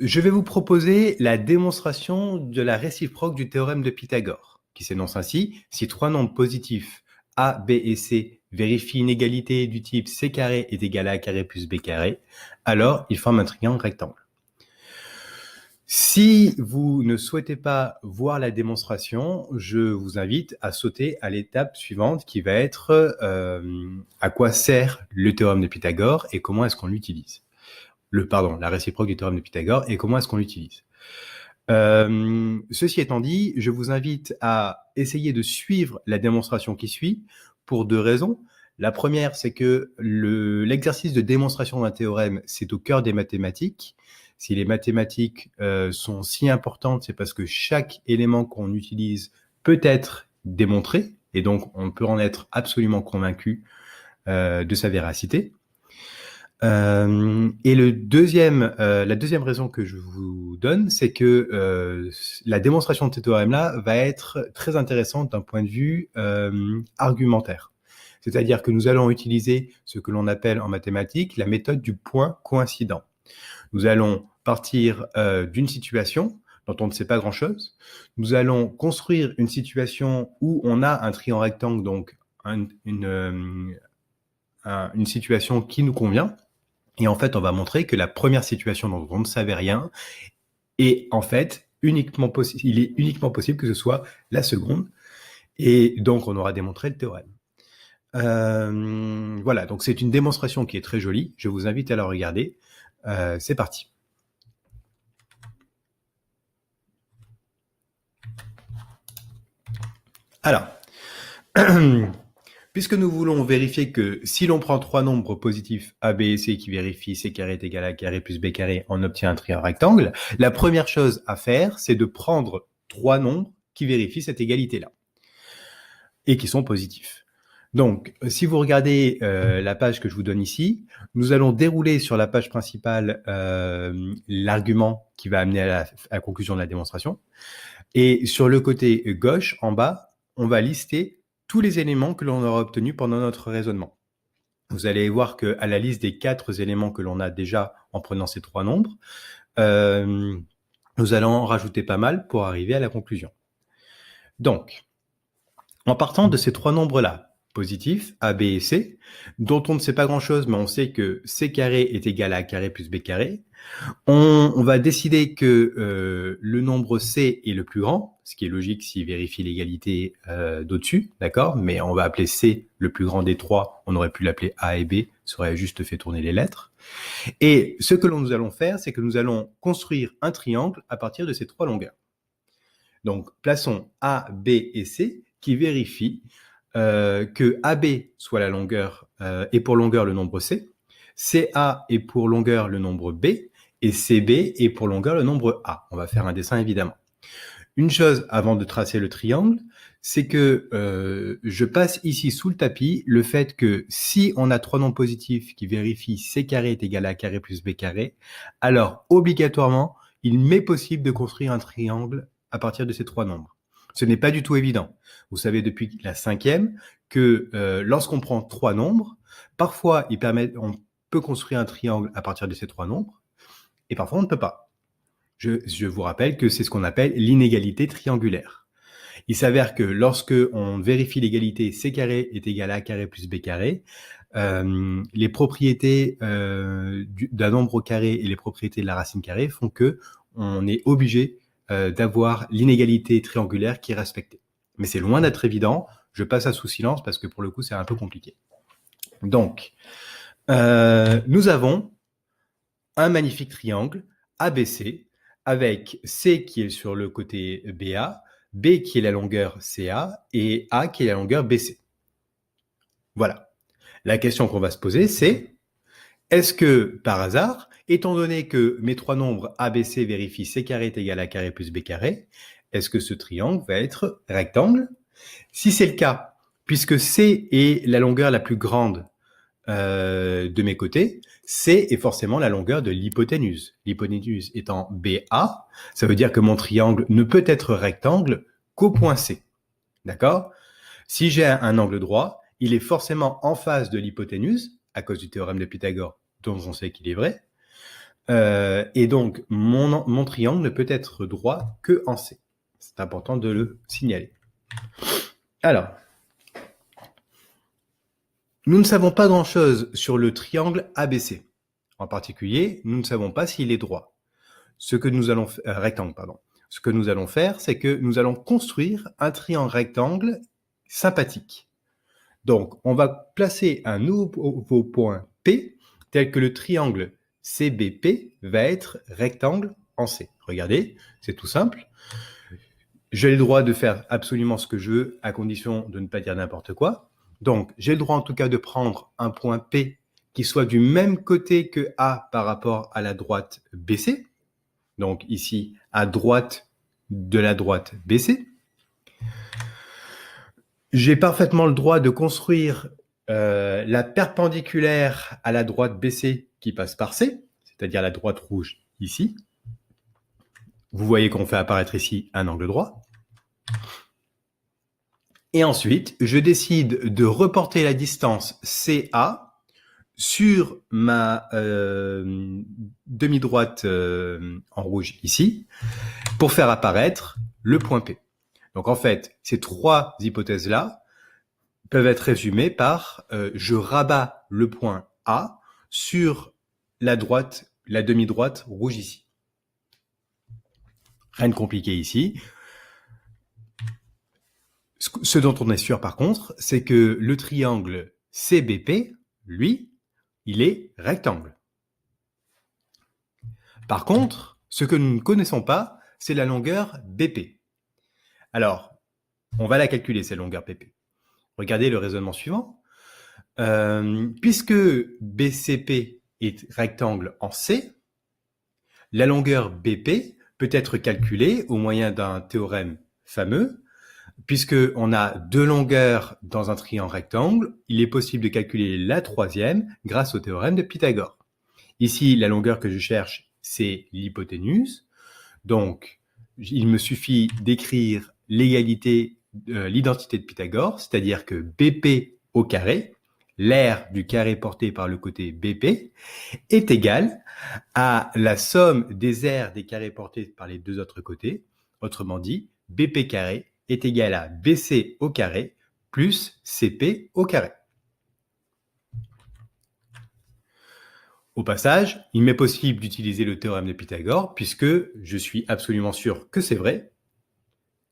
Je vais vous proposer la démonstration de la réciproque du théorème de Pythagore, qui s'énonce ainsi: si trois nombres positifs a, b et c vérifient une égalité du type c carré est égal à a carré plus b carré, alors ils forment un triangle rectangle. Si vous ne souhaitez pas voir la démonstration, je vous invite à sauter à l'étape suivante qui va être à quoi sert le théorème de Pythagore et comment est-ce qu'on l'utilise. La réciproque du théorème de Pythagore et comment est-ce qu'on l'utilise. Ceci étant dit, je vous invite à essayer de suivre la démonstration qui suit pour deux raisons. La première, c'est que l'exercice de démonstration d'un théorème, c'est au cœur des mathématiques. Si les mathématiques sont si importantes, c'est parce que chaque élément qu'on utilise peut être démontré, et donc on peut en être absolument convaincu de sa véracité. Et la deuxième raison que je vous donne, c'est que la démonstration de ce théorème-là va être très intéressante d'un point de vue argumentaire. C'est-à-dire que nous allons utiliser ce que l'on appelle en mathématiques la méthode du point coïncident. Nous allons partir d'une situation dont on ne sait pas grand-chose. Nous allons construire une situation où on a un triangle rectangle, donc une situation qui nous convient. Et en fait, on va montrer que la première situation dont on ne savait rien est en fait il est uniquement possible que ce soit la seconde. Et donc, on aura démontré le théorème. Voilà, donc c'est une démonstration qui est très jolie. Je vous invite à la regarder. C'est parti. Alors, puisque nous voulons vérifier que si l'on prend trois nombres positifs a, b et c qui vérifient c carré est égal à a carré plus b carré, on obtient un triangle rectangle, la première chose à faire, c'est de prendre trois nombres qui vérifient cette égalité-là et qui sont positifs. Donc, si vous regardez la page que je vous donne ici, nous allons dérouler sur la page principale l'argument qui va amener à la conclusion de la démonstration. Et sur le côté gauche, en bas, on va lister tous les éléments que l'on aura obtenus pendant notre raisonnement. Vous allez voir qu'à la liste des 4 éléments que l'on a déjà en prenant ces trois nombres, nous allons en rajouter pas mal pour arriver à la conclusion. Donc, en partant de ces trois nombres-là, positifs, a, b et c, dont on ne sait pas grand-chose, mais on sait que c carré est égal à a carré plus b carré, on va décider que le nombre c est le plus grand, ce qui est logique s'il vérifie l'égalité d'au-dessus, d'accord? Mais on va appeler c le plus grand des trois, on aurait pu l'appeler a et b, ça aurait juste fait tourner les lettres. Et ce que nous allons faire, c'est que nous allons construire un triangle à partir de ces trois longueurs. Donc, plaçons a, b et c qui vérifient que AB soit la longueur et pour longueur le nombre C, CA est pour longueur le nombre B, et CB est pour longueur le nombre A. On va faire un dessin évidemment. Une chose avant de tracer le triangle, c'est que je passe ici sous le tapis le fait que si on a trois nombres positifs qui vérifient C carré est égal à A carré plus B carré, alors obligatoirement, il m'est possible de construire un triangle à partir de ces trois nombres. Ce n'est pas du tout évident. Vous savez depuis la 5e que lorsqu'on prend trois nombres, parfois on peut construire un triangle à partir de ces trois nombres, et parfois on ne peut pas. Je vous rappelle que c'est ce qu'on appelle l'inégalité triangulaire. Il s'avère que lorsque on vérifie l'égalité c carré est égal à a carré plus b carré, les propriétés d'un nombre au carré et les propriétés de la racine carrée font que on est obligé d'avoir l'inégalité triangulaire qui est respectée. Mais c'est loin d'être évident. Je passe ça sous silence parce que pour le coup, c'est un peu compliqué. Donc, nous avons un magnifique triangle ABC avec C qui est sur le côté BA, B qui est la longueur CA et A qui est la longueur BC. Voilà. La question qu'on va se poser, c'est est-ce que, par hasard, étant donné que mes trois nombres ABC vérifient C carré est égal à A carré plus B carré, est-ce que ce triangle va être rectangle? Si c'est le cas, puisque C est la longueur la plus grande de mes côtés, C est forcément la longueur de l'hypoténuse. L'hypoténuse étant BA, ça veut dire que mon triangle ne peut être rectangle qu'au point C. D'accord? Si j'ai un angle droit, il est forcément en face de l'hypoténuse, à cause du théorème de Pythagore, dont on sait qu'il est vrai. Et donc, mon triangle ne peut être droit que en C. C'est important de le signaler. Alors, nous ne savons pas grand-chose sur le triangle ABC. En particulier, nous ne savons pas s'il est droit. Rectangle, pardon. Ce que nous allons faire, c'est que nous allons construire un triangle rectangle sympathique. Donc, on va placer un nouveau point P, tel que le triangle CBP va être rectangle en C. Regardez, c'est tout simple. J'ai le droit de faire absolument ce que je veux, à condition de ne pas dire n'importe quoi. Donc, j'ai le droit en tout cas de prendre un point P qui soit du même côté que A par rapport à la droite BC. Donc ici, à droite de la droite BC. J'ai parfaitement le droit de construire la perpendiculaire à la droite BC qui passe par C, c'est-à-dire la droite rouge ici. Vous voyez qu'on fait apparaître ici un angle droit. Et ensuite, je décide de reporter la distance CA sur ma demi-droite en rouge ici, pour faire apparaître le point P. Donc en fait, ces trois hypothèses-là peuvent être résumées par je rabats le point A sur la droite, la demi-droite rouge ici. Rien de compliqué ici. Ce dont on est sûr par contre, c'est que le triangle CBP, lui, il est rectangle. Par contre, ce que nous ne connaissons pas, c'est la longueur BP. Alors, on va la calculer, cette longueur BP. Regardez le raisonnement suivant. Puisque BCP est rectangle en C, la longueur BP peut être calculée au moyen d'un théorème fameux. Puisqu'on a deux longueurs dans un triangle rectangle, il est possible de calculer la troisième grâce au théorème de Pythagore. Ici, la longueur que je cherche, c'est l'hypoténuse. Donc, il me suffit d'écrire l'identité de Pythagore, c'est-à-dire que BP au carré, l'aire du carré porté par le côté BP, est égal à la somme des aires des carrés portés par les deux autres côtés. Autrement dit, BP carré est égal à BC au carré plus CP au carré. Au passage, il m'est possible d'utiliser le théorème de Pythagore puisque je suis absolument sûr que c'est vrai,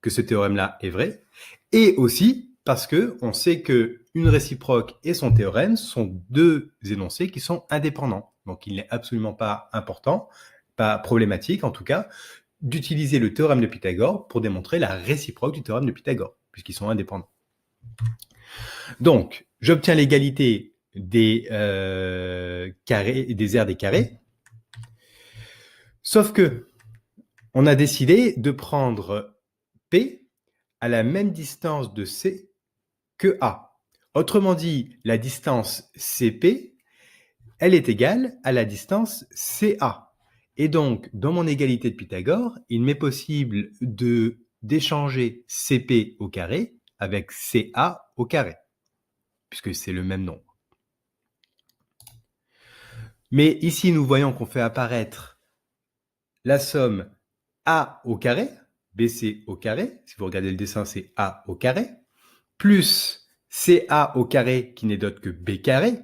que ce théorème-là est vrai, et aussi parce que on sait que une réciproque et son théorème sont deux énoncés qui sont indépendants. Donc, il n'est absolument pas important, pas problématique en tout cas, d'utiliser le théorème de Pythagore pour démontrer la réciproque du théorème de Pythagore, puisqu'ils sont indépendants. Donc, j'obtiens l'égalité des carrés, des aires des carrés, sauf que on a décidé de prendre P à la même distance de C que A. Autrement dit, la distance CP, elle est égale à la distance CA. Et donc, dans mon égalité de Pythagore, il m'est possible d'échanger CP au carré avec CA au carré, puisque c'est le même nombre. Mais ici, nous voyons qu'on fait apparaître la somme A au carré, BC au carré, si vous regardez le dessin, c'est A au carré, plus CA au carré, qui n'est d'autre que B carré,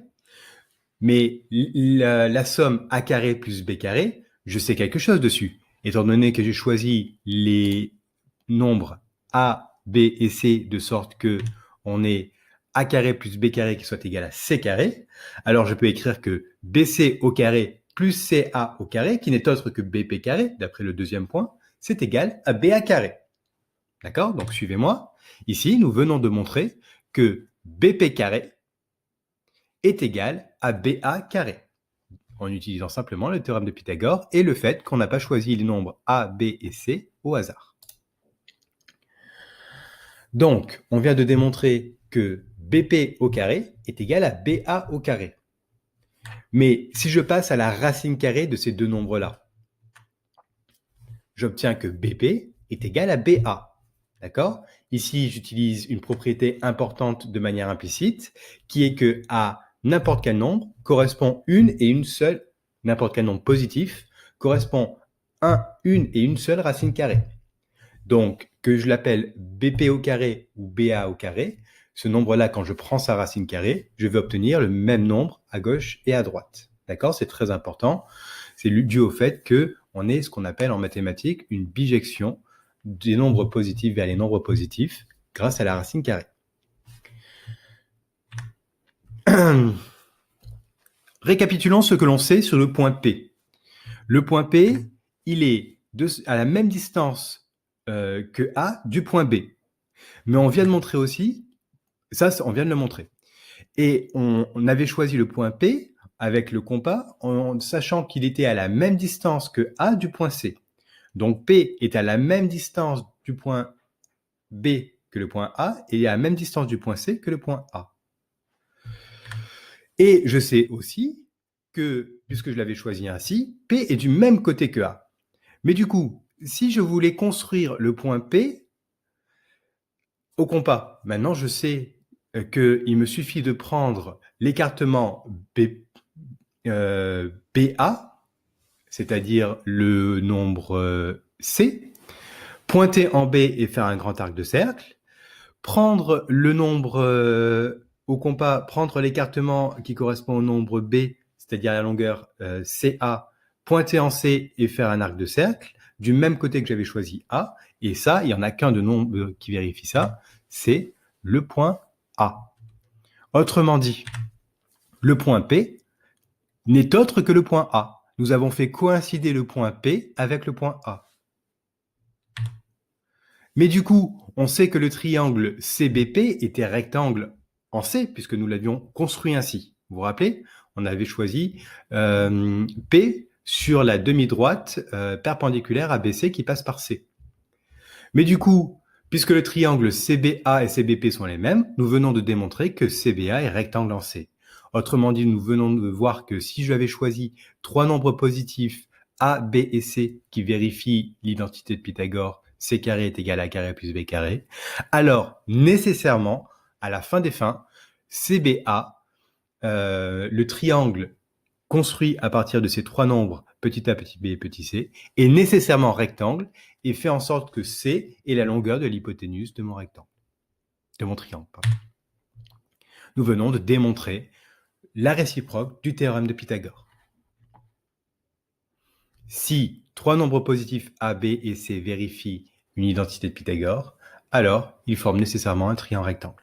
mais la somme A carré plus B carré, je sais quelque chose dessus. Étant donné que j'ai choisi les nombres A, B et C de sorte que on ait A carré plus B carré qui soit égal à C carré, alors je peux écrire que BC au carré plus CA au carré, qui n'est autre que BP carré, d'après le deuxième point, c'est égal à BA carré. D'accord? Donc suivez-moi. Ici, nous venons de montrer que BP carré est égal à BA carré, en utilisant simplement le théorème de Pythagore et le fait qu'on n'a pas choisi les nombres A, B et C au hasard. Donc, on vient de démontrer que BP au carré est égal à BA au carré. Mais si je passe à la racine carrée de ces deux nombres-là, j'obtiens que BP est égal à BA. D'accord? Ici, j'utilise une propriété importante de manière implicite, qui est que à n'importe quel nombre correspond une et une seule n'importe quel nombre positif, correspond à une seule racine carrée. Donc, que je l'appelle BP au carré ou BA au carré, ce nombre-là, quand je prends sa racine carrée, je vais obtenir le même nombre à gauche et à droite. D'accord? C'est très important. C'est dû au fait qu'on ait ce qu'on appelle en mathématiques une bijection des nombres positifs vers les nombres positifs grâce à la racine carrée. Récapitulons ce que l'on sait sur le point P. Le point P, il est à la même distance que A du point B. Mais on vient de montrer aussi, ça on vient de le montrer. Et on avait choisi le point P avec le compas en sachant qu'il était à la même distance que A du point C. Donc P est à la même distance du point B que le point A et à la même distance du point C que le point A. Et je sais aussi que, puisque je l'avais choisi ainsi, P est du même côté que A. Mais du coup, si je voulais construire le point P au compas, maintenant je sais qu'il me suffit de prendre l'écartement BA, c'est-à-dire le nombre C, pointer en B et faire un grand arc de cercle, prendre le nombre au compas, prendre l'écartement qui correspond au nombre B, c'est-à-dire la longueur CA, pointer en C et faire un arc de cercle, du même côté que j'avais choisi A, et ça, il n'y en a qu'un de nombre qui vérifie ça, c'est le point A. Autrement dit, le point P n'est autre que le point A. Nous avons fait coïncider le point P avec le point A. Mais du coup, on sait que le triangle CBP était rectangle en C, puisque nous l'avions construit ainsi. Vous vous rappelez? On avait choisi P sur la demi-droite perpendiculaire à BC qui passe par C. Mais du coup, puisque le triangle CBA et CBP sont les mêmes, nous venons de démontrer que CBA est rectangle en C. Autrement dit, nous venons de voir que si j'avais choisi trois nombres positifs A, B et C qui vérifient l'identité de Pythagore, C carré est égal à A carré plus B carré, alors nécessairement, à la fin des fins, CBA, le triangle construit à partir de ces trois nombres, petit a, petit b et petit c, est nécessairement rectangle et fait en sorte que C est la longueur de l'hypoténuse de mon rectangle, de mon triangle. Pardon. Nous venons de démontrer la réciproque du théorème de Pythagore. Si trois nombres positifs A, B et C vérifient une identité de Pythagore, alors ils forment nécessairement un triangle rectangle.